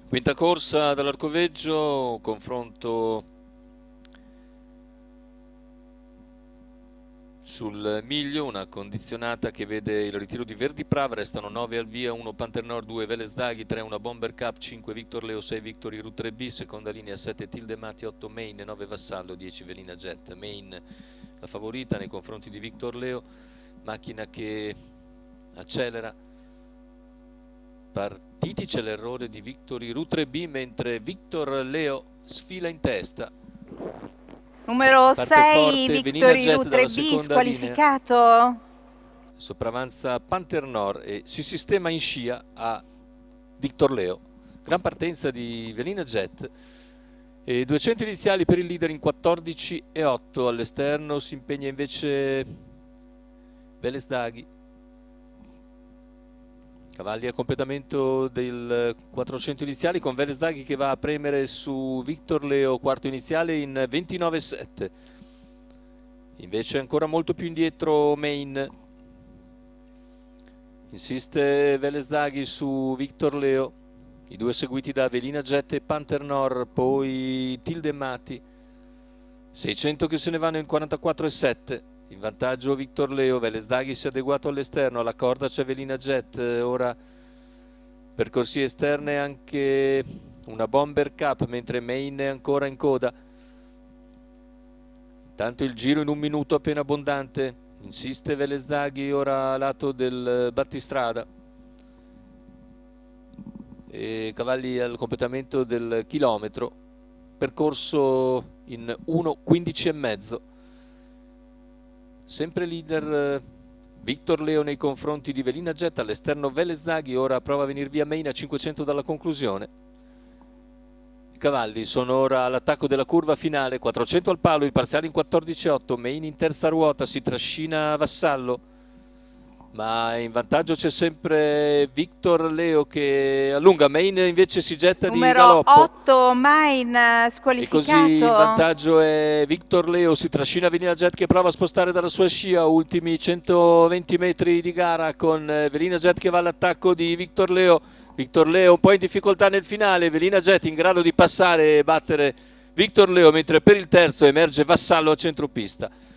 Quinta corsa dall'Arcoveggio, confronto sul miglio, una condizionata che vede il ritiro di Verdi Prav, restano 9 al via, 1 Panther Nord, 2 Veles Daghi, 3 una Bomber Cup, 5 Victor Leo, 6 Victory Route 3B, seconda linea 7 Tilde Mati, 8 Main, 9 Vassallo, 10 Velina Jet. Main la favorita nei confronti di Victor Leo, macchina che accelera. Partiti, c'è l'errore di Victory Route 3B mentre Victor Leo sfila in testa. Numero Parte 6 forte, Victory Velina Jet Route dalla 3B seconda squalificato. Sopravanza Panther Nord e si sistema in scia a Victor Leo. Gran partenza di Velina Jet e 200 iniziali per il leader in 14 e 8. All'esterno si impegna invece Veles Daghi. Cavalli a completamento del 400 iniziali con Veles Daghi che va a premere su Victor Leo, quarto iniziale in 29,7. Invece ancora molto più indietro Main. Insiste Veles Daghi su Victor Leo, i due seguiti da Velina Jet e Panther Nord, poi Tilde Mati. 600 che se ne vanno in 44,7. In vantaggio Victor Leo, Veles Daghi si è adeguato all'esterno, alla corda c'è Velina Jet, ora percorsi esterne anche una Bomber Cup, mentre Main è ancora in coda. Intanto il giro in un minuto appena abbondante, insiste Veles Daghi ora a lato del battistrada. E cavalli al completamento del chilometro, percorso in 1,15 e mezzo. Sempre leader Victor Leo nei confronti di Velina Jet, all'esterno Veles Daghi, ora prova a venire via Main a 500 dalla conclusione. I cavalli sono ora all'attacco della curva finale, 400 al palo, il parziale in 14,8, Main in terza ruota, si trascina Vassallo, ma in vantaggio c'è sempre Victor Leo che allunga, Main invece si getta di Numero galoppo. 8 Main E così in squalificato. vantaggio è Victor Leo, si trascina Velina Jet che prova a spostare dalla sua scia, ultimi 120 metri di gara con Velina Jet che va all'attacco di Victor Leo. Victor Leo un po' in difficoltà nel finale, Velina Jet in grado di passare e battere Victor Leo, mentre per il terzo emerge Vassallo a centropista.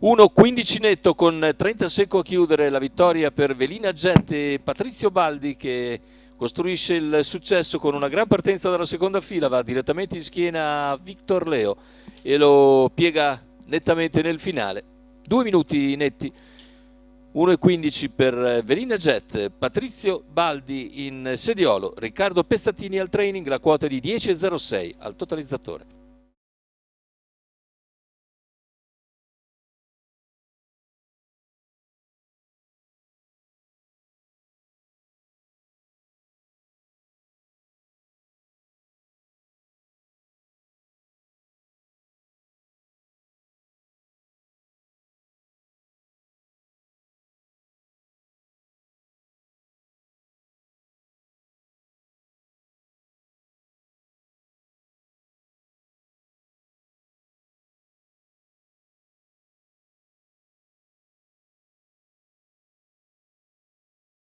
1,15 netto con 30 secco a chiudere, la vittoria per Velina Jet e Patrizio Baldi che costruisce il successo con una gran partenza dalla seconda fila, va direttamente in schiena a Victor Leo e lo piega nettamente nel finale. 2 minuti netti, 1,15 per Velina Jet, Patrizio Baldi in sediolo, Riccardo Pestatini al training, la quota di 10,06 al totalizzatore.